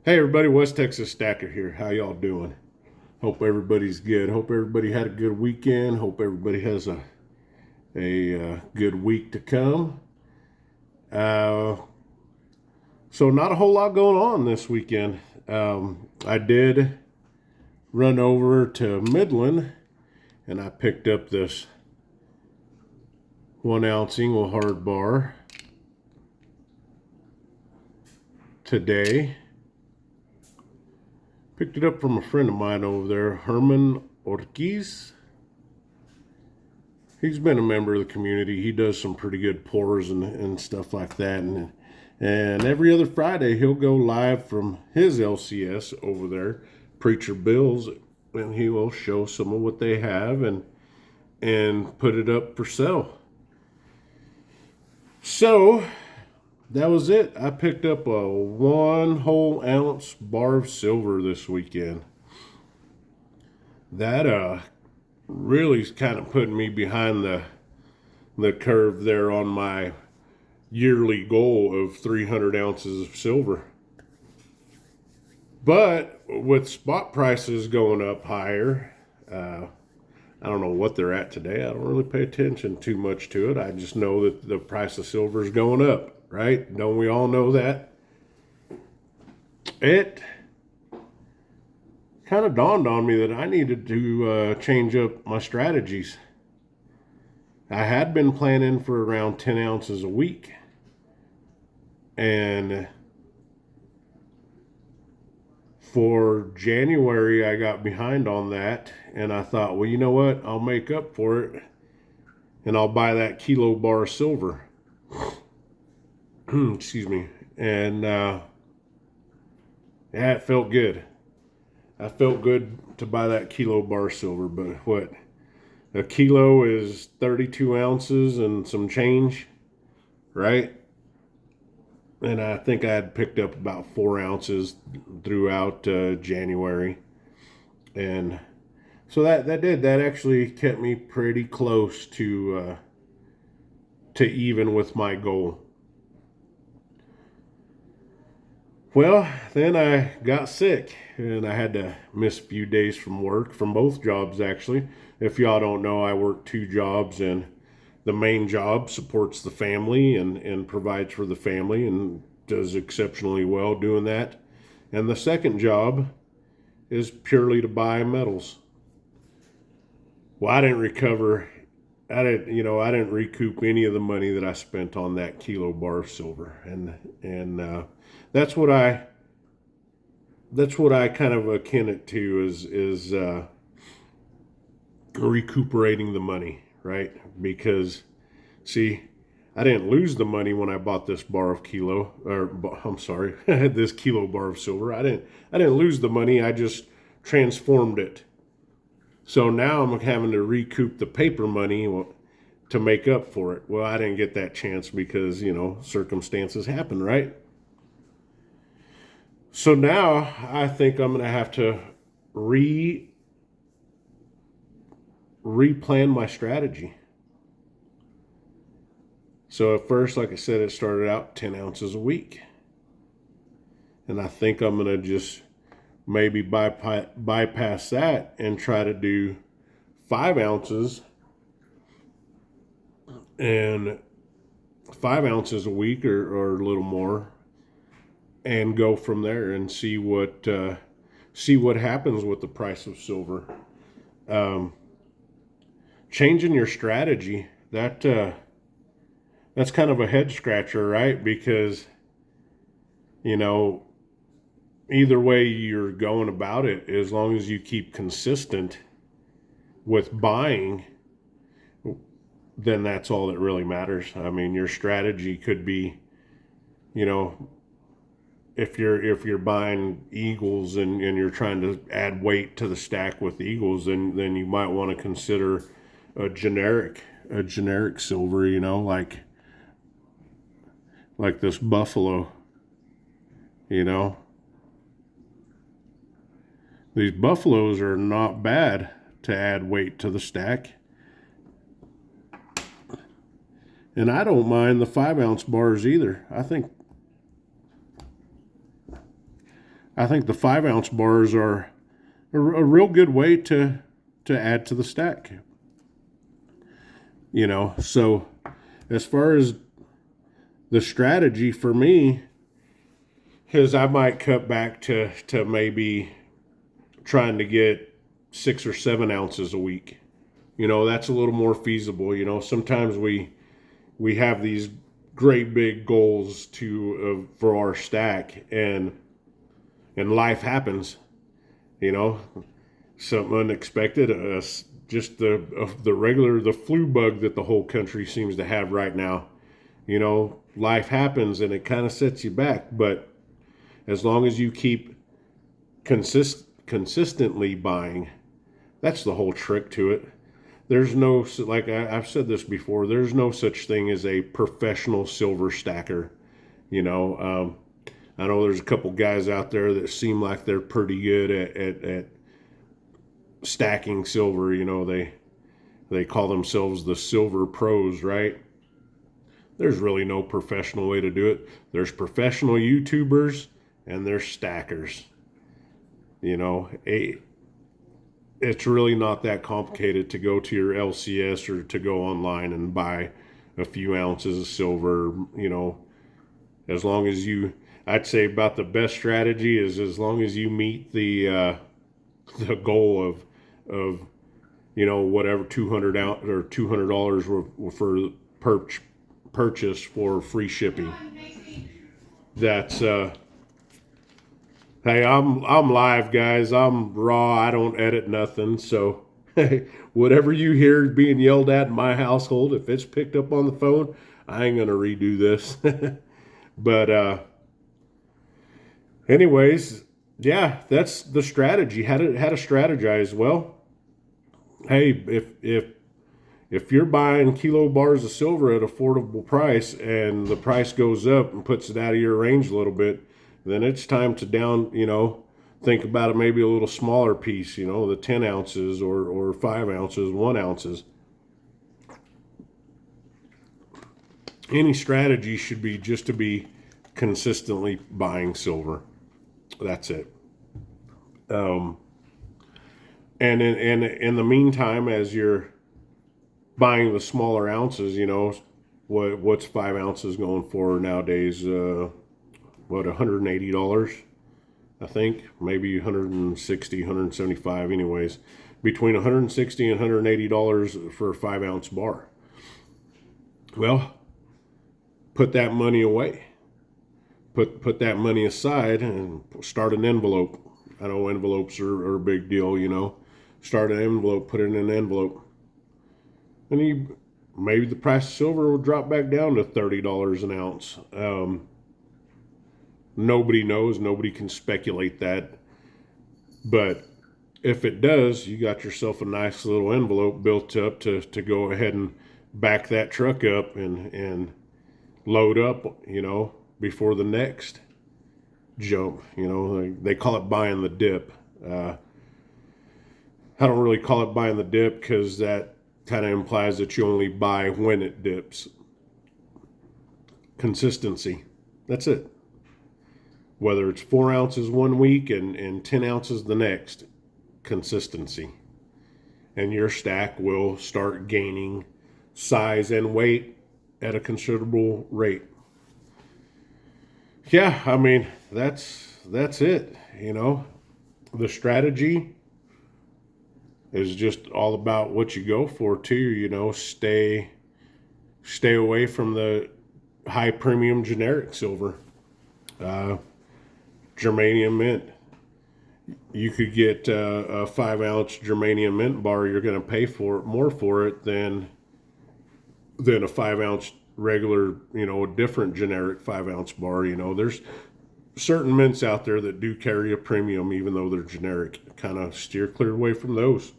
Hey everybody, West Texas Stacker here. How y'all doing? Hope everybody's good. Hope everybody had a good weekend. Hope everybody has a good week to come. Uh, so not a whole lot going on this weekend. I did run over to Midland and I picked up this 1 ounce Engelhard bar today. Picked it up from a friend of mine over there, Herman Ortiz. He's been a member of the community. He does some pretty good pours and stuff like that. And every other Friday, he'll go live from his LCS over there, Preacher Bill's, and he will show some of what they have and put it up for sale. So that was it. I picked up a 1 whole ounce bar of silver this weekend. That really kind of putting me behind the curve there on my yearly goal of 300 ounces of silver. But with spot prices going up higher, I don't know what they're at today. I don't really pay attention too much to it. I just know that the price of silver is going up, right? Don't we all know that? It kind of dawned on me that I needed to change up my strategies. I had been planning for around 10 ounces a week. And for January, I got behind on that. And I thought, well, you know what? I'll make up for it. And I'll buy that kilo bar of silver. Excuse me. And yeah, it felt good. I felt good to buy that kilo bar of silver. But what? A kilo is 32 ounces and some change, right? And I think I had picked up about 4 ounces throughout January. And so that actually kept me pretty close to even with my goal. Well, then I got sick and I had to miss a few days from work, from both jobs actually. If y'all don't know, I work 2 jobs, and the main job supports the family and provides for the family and does exceptionally well doing that. And the second job is purely to buy metals. Well, I didn't recover. I didn't recoup any of the money that I spent on that kilo bar of silver, and that's what I kind of akin it to is recuperating the money, right? Because see, I didn't lose the money when I bought this bar of kilo, or I'm sorry, this kilo bar of silver. I didn't lose the money. I just transformed it. So now I'm having to recoup the paper money to make up for it. Well, I didn't get that chance because, circumstances happen, right? So now I think I'm going to have to replan my strategy. So at first, like I said, it started out 10 ounces a week. And I think I'm going to just maybe bypass that and try to do 5 ounces and 5 ounces a week or a little more, and go from there and see what happens with the price of silver. Changing your strategy, that's kind of a head scratcher, right? Because either way you're going about it, as long as you keep consistent with buying, then that's all that really matters. I mean, your strategy could be, if you're buying Eagles and you're trying to add weight to the stack with Eagles, then you might want to consider a generic silver, like this Buffalo, These Buffaloes are not bad to add weight to the stack. And I don't mind the 5 ounce bars either. I think the 5 ounce bars are a real good way to add to the stack. So as far as the strategy for me is, I might cut back to maybe trying to get 6 or 7 ounces a week. That's a little more feasible. Sometimes we have these great big goals for our stack, and life happens. Something unexpected. Just the flu bug that the whole country seems to have right now. Life happens and it kind of sets you back. But as long as you keep consistently buying, that's the whole trick to it. There's no, like I've said this before, there's no such thing as a professional silver stacker. I know there's a couple guys out there that seem like they're pretty good at stacking silver. They call themselves the silver pros, right? There's really no professional way to do it. There's professional YouTubers and there's stackers. It's really not that complicated to go to your LCS or to go online and buy a few ounces of silver. As long as I'd say about the best strategy is as long as you meet the goal of whatever 200 out or $200 for purchase for free shipping. That's hey, I'm live, guys. I'm raw. I don't edit nothing. So whatever you hear being yelled at in my household, if it's picked up on the phone, I ain't gonna redo this. But anyways, yeah, that's the strategy. How to strategize. Well, hey, if you're buying kilo bars of silver at affordable price and the price goes up and puts it out of your range a little bit, then it's time to think about it, maybe a little smaller piece, the 10 ounces or 5 ounces, 1 ounces. Any strategy should be just to be consistently buying silver. That's it. And in the meantime, as you're buying the smaller ounces, what's 5 ounces going for nowadays? $180, I think, maybe 160, 175. Anyways, between 160 and $180 for a 5 ounce bar. Well, put that money away. Put that money aside and start an envelope. I know envelopes are a big deal. Start an envelope, put it in an envelope, and maybe the price of silver will drop back down to $30 an ounce. Nobody knows. Nobody can speculate that. But if it does, you got yourself a nice little envelope built up to go ahead and back that truck up and load up, before the next jump. They call it buying the dip. I don't really call it buying the dip because that kind of implies that you only buy when it dips. Consistency. That's it. Whether it's 4 ounces one week and 10 ounces the next, consistency. And your stack will start gaining size and weight at a considerable rate. Yeah, I mean, that's it. The strategy is just all about what you go for too. Stay away from the high premium generic silver. Germanium mint. You could get a 5 ounce germanium mint bar. You're going to pay more for it than a 5 ounce regular, a different generic 5 ounce bar. There's certain mints out there that do carry a premium, even though they're generic. Kind of steer clear away from those.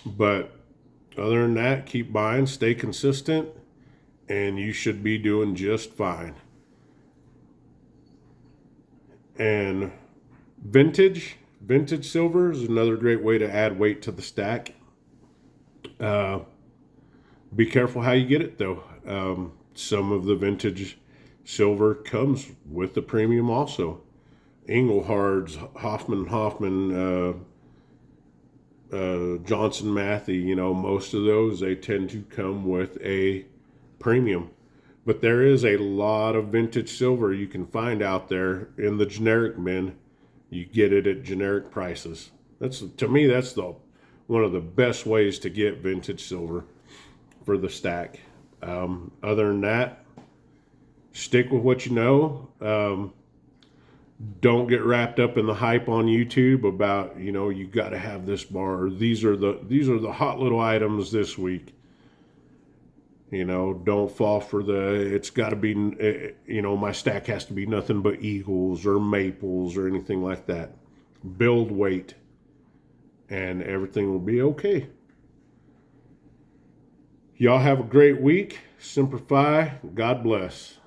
But other than that, keep buying, stay consistent, and you should be doing just fine. And vintage silver is another great way to add weight to the stack. Be careful how you get it, though. Some of the vintage silver comes with the premium also. Engelhard's, Hoffman, Johnson Matthey, you know, most of those, they tend to come with a premium. But there is a lot of vintage silver you can find out there in the generic bin. You get it at generic prices. That's, to me, that's the one of the best ways to get vintage silver for the stack. Other than that, stick with what you know. Don't get wrapped up in the hype on YouTube about, you know, you got to have this bar. Or these are the hot little items this week. You know, don't fall for it's got to be, you know, my stack has to be nothing but eagles or maples or anything like that. Build weight and everything will be okay. Y'all have a great week. Simplify. God bless.